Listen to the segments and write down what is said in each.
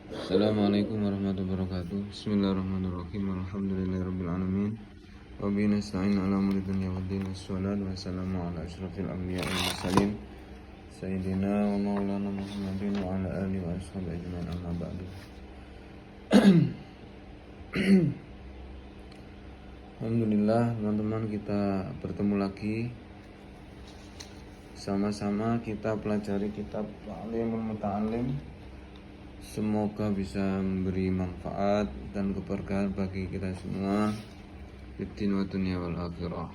Assalamualaikum warahmatullahi wabarakatuh. Bismillahirrahmanirrahim. Alhamdulillahirabbil alamin. Wa bihi nasta'in ala umuri dunya waddin. Wassalatu wassalamu ala asyrafil anbiya'i wal mursalin sayyidina wa maulana Muhammadin wa ala alihi wa ashabihi ajmain, amma ba'du. Alhamdulillah teman-teman, kita bertemu lagi. Sama-sama kita pelajari kitab Ta'limul Muta'allim. Semoga bisa memberi manfaat dan keberkahan bagi kita semua di dunia wa dunya wal akhirah.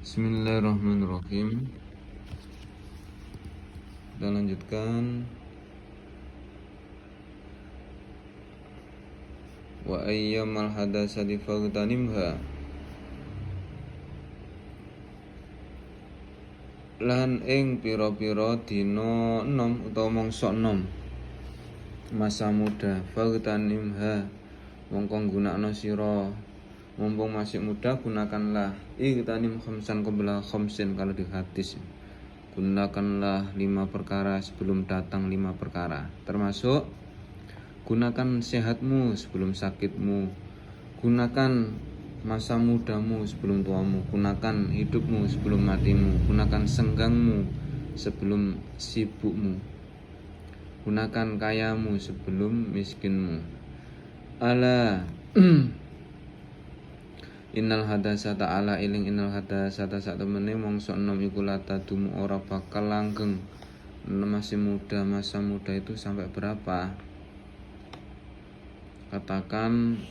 Bismillahirrahmanirrahim. Kita lanjutkan. Wa ayyamal hadasati faghtanimha. Lan ing pira-pira dina enom utawa mangsa enom masa muda, faghtanimha mongko gunakno sira mumpung masih muda, gunakanlah igtanim khamsan qabla khamsin. Kalau di hadis, gunakanlah 5 perkara sebelum datang 5 perkara, termasuk gunakan sehatmu sebelum sakitmu, gunakan masa mudamu sebelum tuamu, gunakan hidupmu sebelum matimu, gunakan senggangmu sebelum sibukmu, gunakan kayamu sebelum miskinmu. Ala innal hadasata ala iling innal hadasata sak temene mongso enom iku latadumu ora bakal langgeng. Masih muda, masa muda itu sampai berapa? Katakan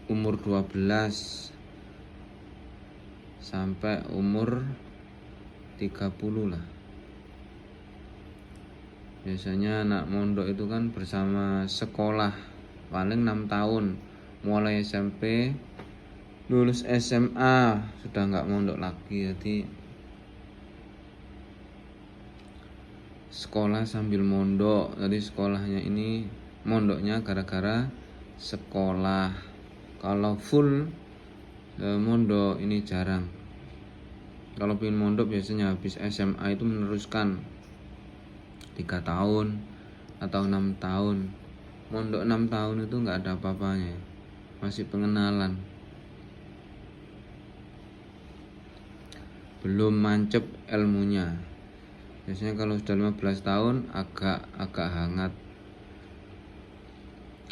umur 12 sampai umur 30 lah. Biasanya anak mondok itu kan bersama sekolah paling 6 tahun, mulai SMP lulus SMA sudah nggak mondok lagi. Jadi sekolah sambil mondok. Jadi sekolahnya ini mondoknya gara-gara sekolah. Kalau full mondok ini jarang. Kalau pengen mondok biasanya habis SMA itu meneruskan 3 tahun atau 6 tahun. Mondok 6 tahun itu nggak ada apa-apanya, masih pengenalan, belum mancep ilmunya. Biasanya kalau sudah 15 tahun agak hangat,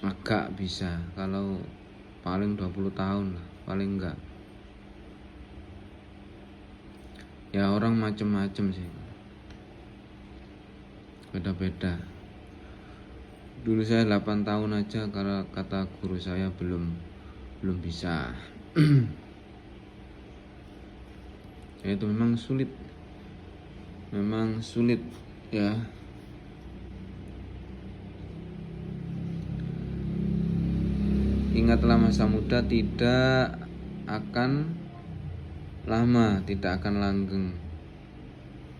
agak bisa. Kalau paling 20 tahun lah, paling enggak. Ya orang macem-macem sih, beda-beda. Dulu saya 8 tahun aja, karena kata guru saya belum bisa. Ya itu memang sulit ya. Ingatlah masa muda tidak akan lama, tidak akan langgeng.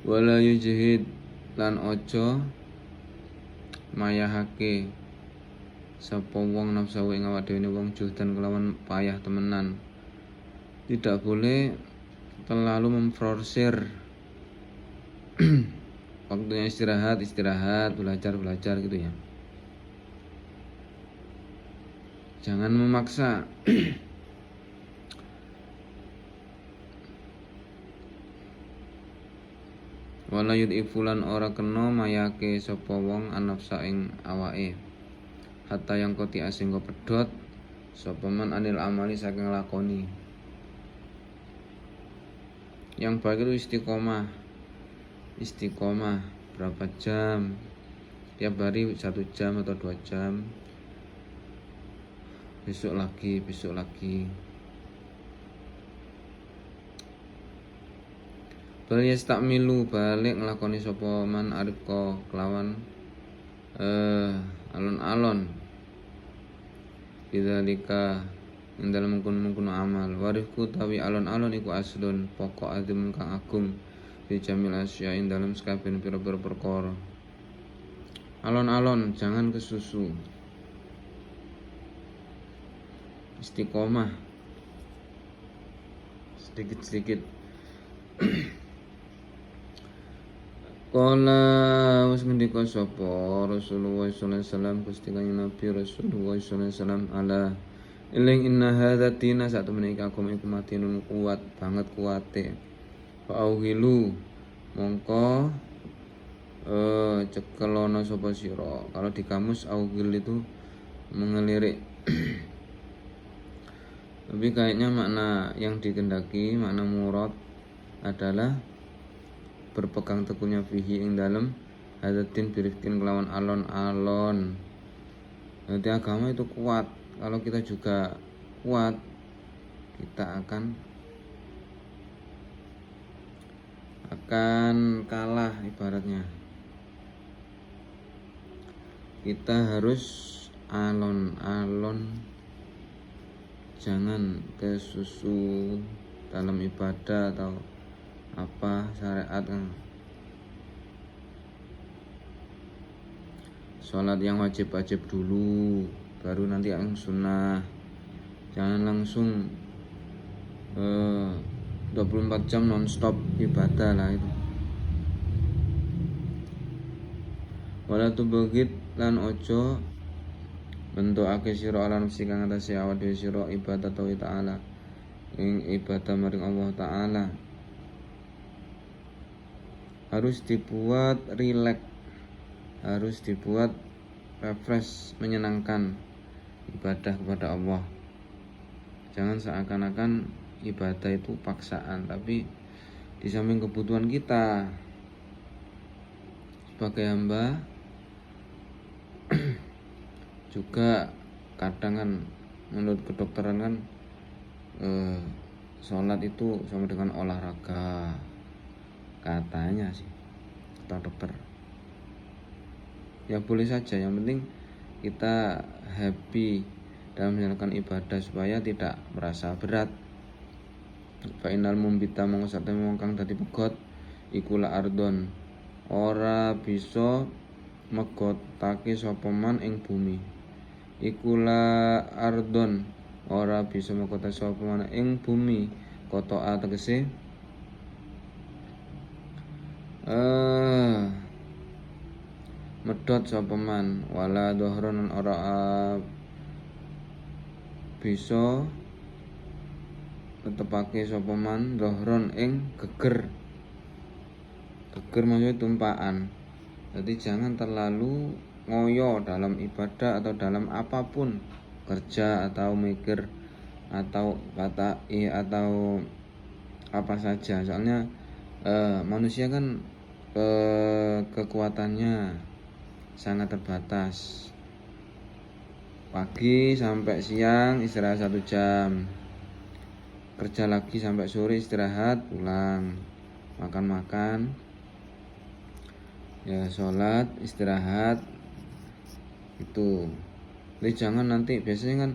Wala yujhid lan ojo mayahake sapa wong nafsu ing awak dhewe wong juhdan kelawan payah temenan. Tidak boleh terlalu memforsir waktunya istirahat, belajar gitu ya. Jangan memaksa. Wala yud'ifulan ora kena mayake sapa wong anafsa ing awake. Hatta yang koti asing go pedhot sapa man anil amali saking lakoni. Yang baik itu istiqomah berapa jam tiap hari, 1 jam atau 2 jam, besok lagi. Bal yastakmilu balik nglakoni sapa man arifqa kelawan alon-alon bidzalika ing dalem mungkun amal. Warifku tawi alon-alon iku aslun pokok azim kang agung bi jamil asya ing dalem sakabehane pira-pira perkara. Alon-alon jangan kesusu. Istiqomah sedikit-sedikit. Kala wis ngendika sapa Rasulullah sallallahu alaihi wasallam Gusti Kanjeng Nabi Rasulullah sallallahu alaihi wasallam ala eling inna hadza dina sak temene iki agama iku matinun kuat banget kuate fa'auhilu mongko cekelono sapa sira. Kalau di kamus auhil itu mengelirik. Tapi kayaknya makna yang dikendaki, makna murad adalah berpegang teguhnya fihi ing dalem hadatin birifkin kelawan alon-alon. Nanti agama itu kuat. Kalau kita juga kuat, kita akan kalah ibaratnya. Kita harus alon-alon, jangan kesusu dalam ibadah atau apa syariat kan. Sholat yang wajib-wajib dulu, baru nanti yang sunnah. Jangan langsung 24 jam non-stop ibadah lah itu. Wala tubagit lan ojo bentukake sira ala nafsi kang atase awak dhewe sira ibadah ta'ala ing ibadah maring Allah taala. Harus dibuat rileks, harus dibuat refresh, menyenangkan ibadah kepada Allah. Jangan seakan-akan ibadah itu paksaan, tapi di samping kebutuhan kita sebagai hamba juga kadang kan menurut kedokteran kan sholat itu sama dengan olahraga katanya sih, kata dokter. Ya boleh saja, yang penting kita happy dalam menjalankan ibadah supaya tidak merasa berat. Fa innal mumbita mongko satene wong kang dadi pegot iku la ardon ora bisa megotake sapa man ing bumi. Iku la ardon ora bisa megotake sapa man ing bumi. Koto tegese medhot sapa man wala dhahron ora bisa tetepake sapa man dhahron ing geger. Geger maksudnya tumpaan. Jadi jangan terlalu ngoyo dalam ibadah atau dalam apapun, kerja atau mikir atau kata atau apa saja. Soalnya manusia kan kekuatannya sangat terbatas. Pagi sampai siang istirahat 1 jam, kerja lagi sampai sore istirahat pulang, makan-makan, ya sholat istirahat itu. Jadi jangan nanti biasanya kan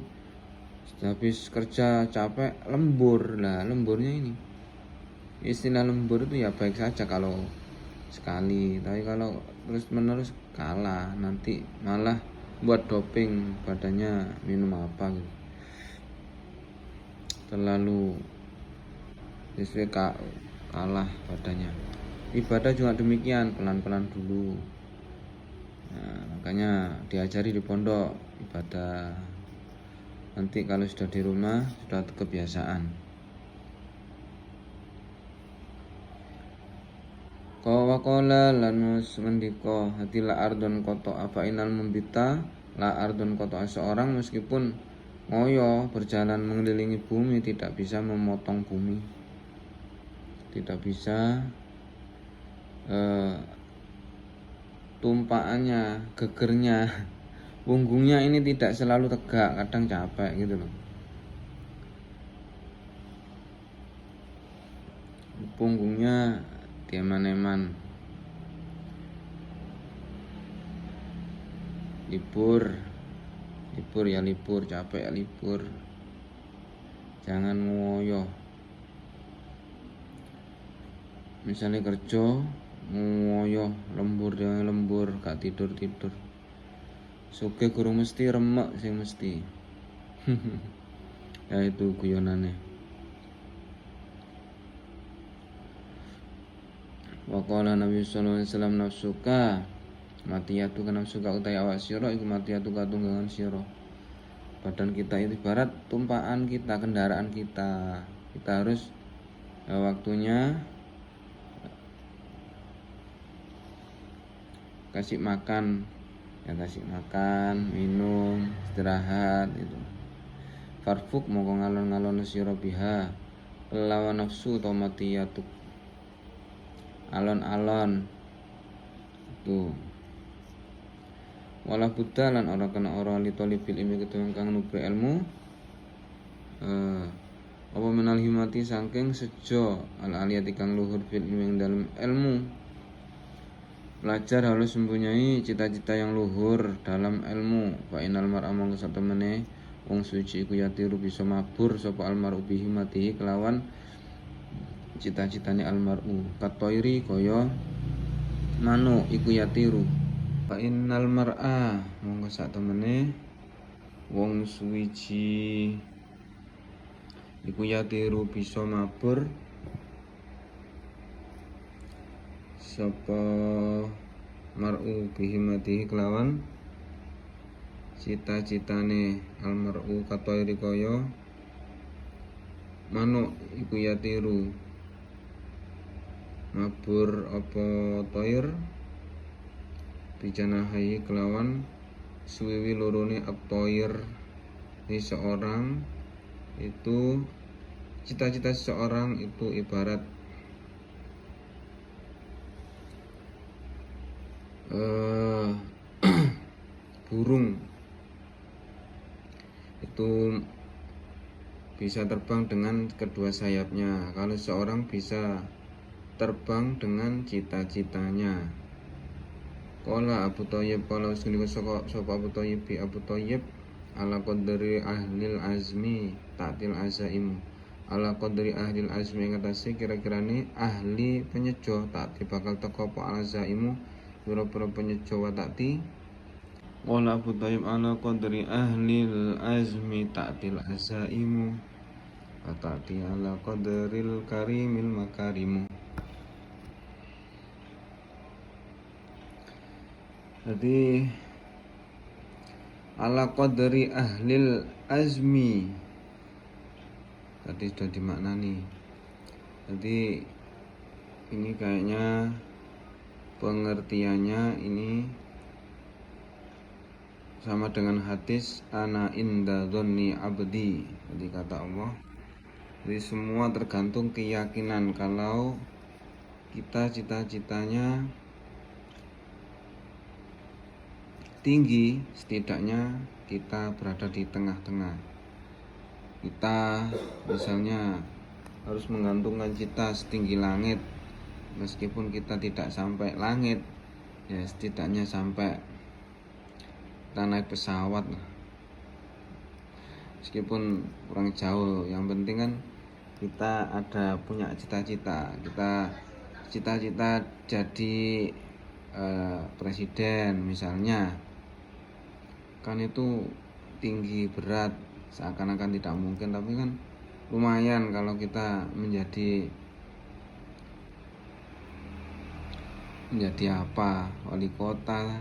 habis kerja capek lembur. Lah lemburnya ini, istilah lembur itu ya baik saja kalau sekali, tapi kalau terus menerus kalah, nanti malah buat doping badannya, minum apa gitu, terlalu sesuai kalah badannya. Ibadah juga demikian, pelan-pelan dulu. Nah, makanya diajari di pondok ibadah. Nanti kalau sudah di rumah sudah kebiasaan. Qawaqala lanus mendiko hatilah ardon koto apa inal membita la ardon koto seorang meskipun ngoyo berjalan mengelilingi bumi tidak bisa memotong bumi, tidak bisa tumpaannya, gegernya, punggungnya ini tidak selalu tegak, kadang capek gitu loh. Punggungnya dieman-eman. Libur ya libur, capek ya libur. Jangan ngoyo. Misalnya kerja ngoyo, lembur ya lembur, gak tidur. Suge guru mesti remek sing mesti. Ya itu guyonane. Wa qala Nabi sallallahu alaihi wasallam nafsuka matiyatu kana nafsuka utai awak sira iku matiyatu katunggangan sira. Badan kita itu ibarat tumpaan kita, kendaraan kita. Kita harus waktunya kasih makan, minum, istirahat itu. Farfuk moko ngalon-ngalon sira biha lawan nafsu tomatiyatuk alon-alon itu. Wala buddha lan ora kena ora li talibil ilmi ketemu kang nubre ilmu apa menal himati saking sejo al aliyati kang luhur fil ilmi dalam ilmu. Belajar harus mempunyai cita-cita yang luhur dalam ilmu. Fa inal mar'a mongko satemene wong suci iku yatiru bisa mabur sapa almar'u bihi matihi kelawan cita-citane almar'u katoiri kaya manuk iku yatiru. Fa innal mar'a mongko satemene wong suci iku yatiru bisa mabur sapa mar'u bihimatihi kelawan cita-citane almar'u katoiri kaya manuk iku yatiru mabur apa toir bijanahai kelawan suwiwi lorone at-toir. Ini seorang itu cita-cita seseorang itu ibarat burung itu bisa terbang dengan kedua sayapnya. Kalau seorang bisa terbang dengan cita-citanya. Qala Abu Thayyib qala sunni sapa Abu Thayyib bi Abu Thayyib ala qadri ahlil azmi ta'til azaimu. Ala qadri ahlil azmi ngatasi kira-kirane ahli penyejo ta'ti bakal teko apa azaimu pira-pira penyejo wa ta'ti. Qala Abu Thayyib ala qadri ahlil azmi ta'til azaimu wa ta'ti ala qadril karimil makarimu. Jadi ala qadri ahlil azmi tadi sudah dimaknani. Jadi ini kayaknya pengertiannya ini sama dengan hadis ana inda dzanni abdi. Jadi kata Allah, jadi semua tergantung keyakinan. Kalau kita cita-citanya tinggi, setidaknya kita berada di tengah-tengah. Kita misalnya harus menggantungkan cita setinggi langit, meskipun kita tidak sampai langit, ya setidaknya sampai kita naik pesawat lah. Meskipun kurang jauh, yang penting kan kita ada punya cita-cita. Kita cita-cita jadi presiden misalnya, kan itu tinggi berat, seakan-akan tidak mungkin, tapi kan lumayan kalau kita menjadi apa, wali kota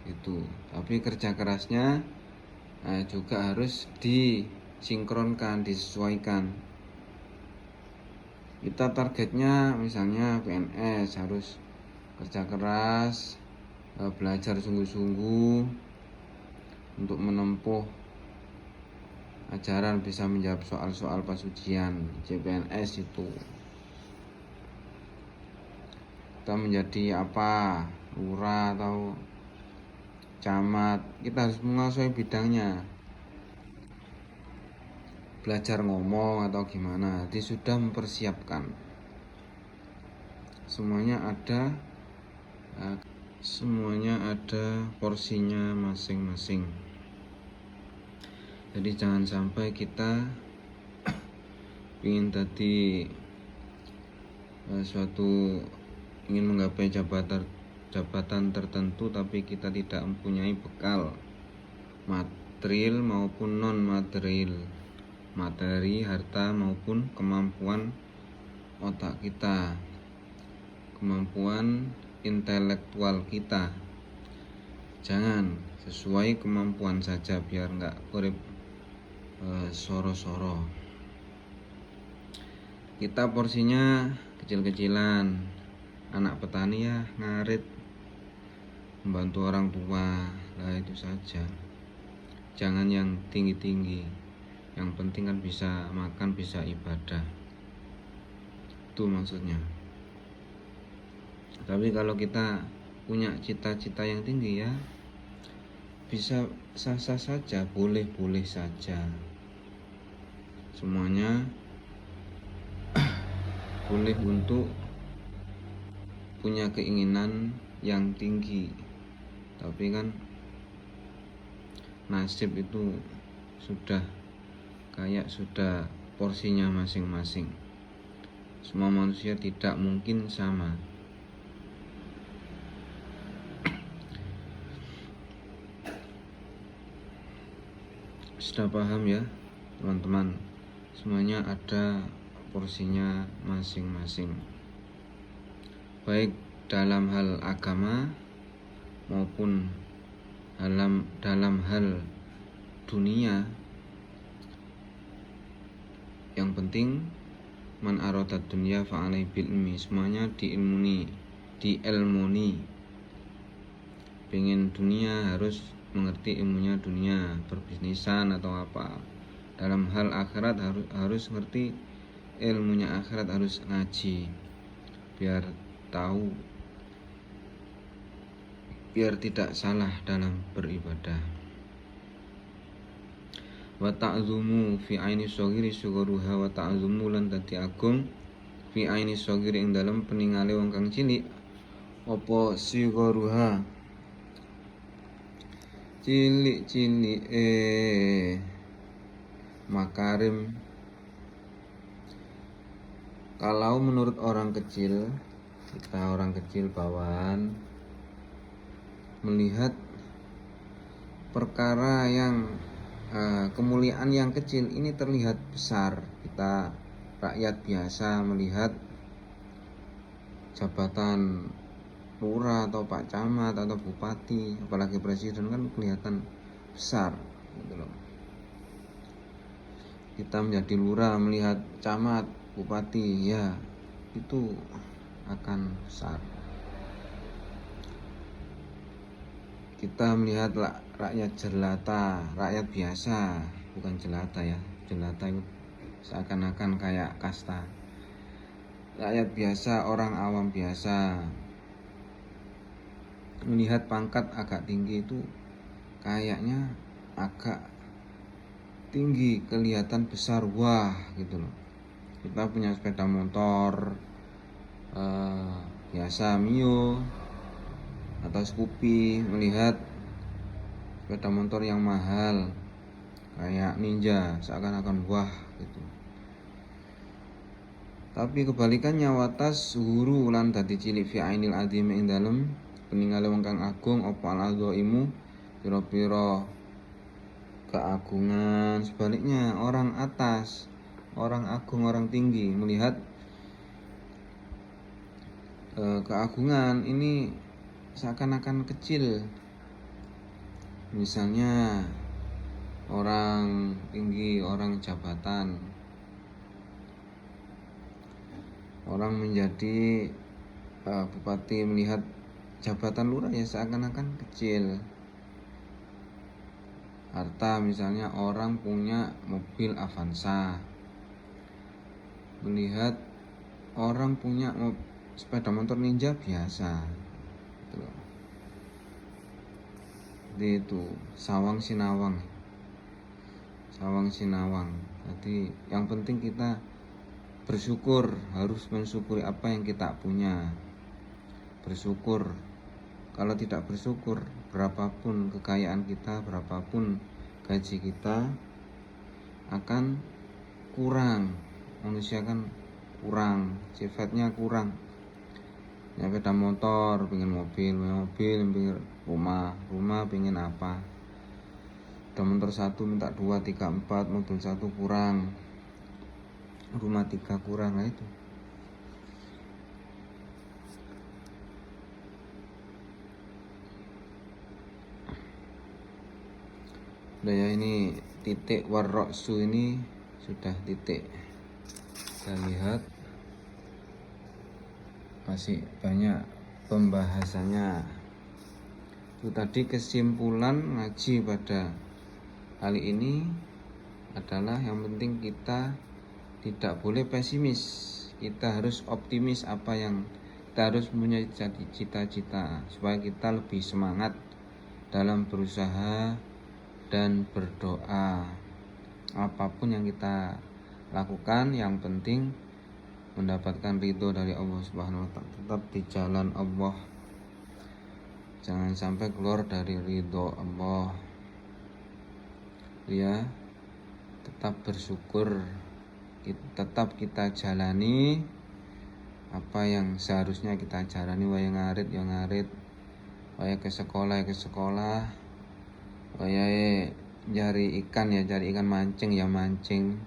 itu. Tapi kerja kerasnya juga harus disinkronkan, disesuaikan. Kita targetnya misalnya PNS, harus kerja keras, belajar sungguh-sungguh untuk menempuh ajaran, bisa menjawab soal-soal pas ujian CPNS itu. Kita menjadi apa, lurah atau camat, kita harus menguasai bidangnya. Belajar ngomong atau gimana, jadi sudah mempersiapkan. Semuanya ada porsinya masing-masing. Jadi jangan sampai kita ingin tadi ingin menggapai jabatan tertentu, tapi kita tidak mempunyai bekal material maupun non material, materi, harta maupun kemampuan otak kita. kemampuan intelektual kita. Jangan, sesuai kemampuan saja biar nggak urip soro-soro. Kita porsinya kecil-kecilan, anak petani ya ngarit, membantu orang tua, lah itu saja. Jangan yang tinggi-tinggi, yang penting kan bisa makan, bisa ibadah, itu maksudnya. Tapi kalau kita punya cita-cita yang tinggi ya bisa sah-sah saja, boleh-boleh saja, semuanya boleh untuk punya keinginan yang tinggi. Tapi kan nasib itu sudah porsinya masing-masing. Semua manusia tidak mungkin sama. Sudah paham ya teman-teman? Semuanya ada porsinya masing-masing, baik dalam hal agama maupun dalam hal dunia. Yang penting man arada dunya fa'alai bil ilmi, semuanya diilmuni. Pengen dunia harus mengerti ilmunya dunia, berbisnisan atau apa. Dalam hal akhirat harus ngerti ilmunya akhirat, harus ngaji biar tahu, biar tidak salah dalam beribadah. Wa ta'zumu fi aini shogiri syukuruha, wa ta'zumu lan dadi agung fi aini shogiri ing dalem peningale wong kang cilik apa syukuruha cilik-cilik makarim. Kalau menurut orang kecil, kita orang kecil bawahan melihat perkara yang kemuliaan yang kecil ini terlihat besar. Kita rakyat biasa melihat jabatan lurah atau pak camat atau bupati, apalagi presiden kan kelihatan besar gitu loh. Kita menjadi lurah melihat camat, bupati, ya itu akan besar. Kita melihat rakyat jelata, rakyat biasa, bukan jelata ya, jelata itu seakan-akan kayak kasta. Rakyat biasa, orang awam biasa, melihat pangkat agak tinggi itu kayaknya agak tinggi, kelihatan besar, wah gitu loh. Kita punya sepeda motor biasa Mio atau Scoopy, melihat sepeda motor yang mahal kayak Ninja, seakan-akan wah gitu. Tapi kebalikannya, watas huru lan dadi cilik fi ainil adim ing dalem peningale wong kang agung apa al-adzaimu pira-pira keagungan. Sebaliknya orang atas, orang agung, orang tinggi melihat keagungan ini seakan-akan kecil. Misalnya orang tinggi, orang jabatan, orang menjadi bupati, melihat jabatan lurah ya seakan-akan kecil. Harta, misalnya orang punya mobil Avanza, melihat orang punya sepeda motor Ninja biasa gitu loh. Jadi itu sawang sinawang. Jadi yang penting kita bersyukur, harus mensyukuri apa yang kita punya. Bersyukur. Kalau tidak bersyukur, berapapun kekayaan kita, berapapun gaji kita akan kurang. Manusia kan kurang, sifatnya kurang. Ya sepeda motor, pengen mobil, pengen rumah, pengen apa. Sepeda motor 1 minta 2, 3, 4, mobil 1 kurang, rumah 3 kurang, nah itu. Udah ya, ini titik warroksu ini sudah titik. Kita lihat masih banyak pembahasannya. Itu tadi kesimpulan ngaji pada kali ini adalah yang penting kita tidak boleh pesimis. Kita harus optimis, kita harus punya cita-cita supaya kita lebih semangat dalam berusaha dan berdoa. Apapun yang kita lakukan, yang penting mendapatkan ridho dari Allah Subhanahu wa Ta'ala. Tetap di jalan Allah, jangan sampai keluar dari ridho Allah ya. Tetap bersyukur, tetap kita jalani apa yang seharusnya kita jalani. Waya ngarit ya ngarit, waya ke sekolah, waya cari ikan ya cari ikan, mancing ya mancing,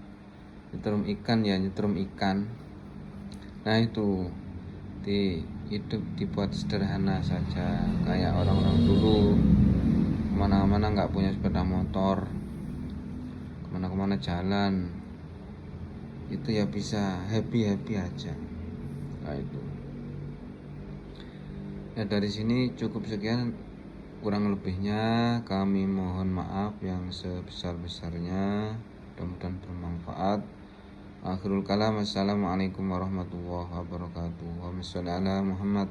nyetrum ikan ya nyetrum ikan. Nah itu hidup dibuat sederhana saja, kayak orang-orang dulu kemana-mana nggak punya sepeda motor, kemana-kemana jalan itu ya bisa happy aja. Nah itu ya, dari sini cukup sekian, kurang lebihnya kami mohon maaf yang sebesar-besarnya. Mudah-mudahan bermanfaat. Akhirul kalam, assalamualaikum warahmatullahi wabarakatuh. Wa sholli ala Muhammad.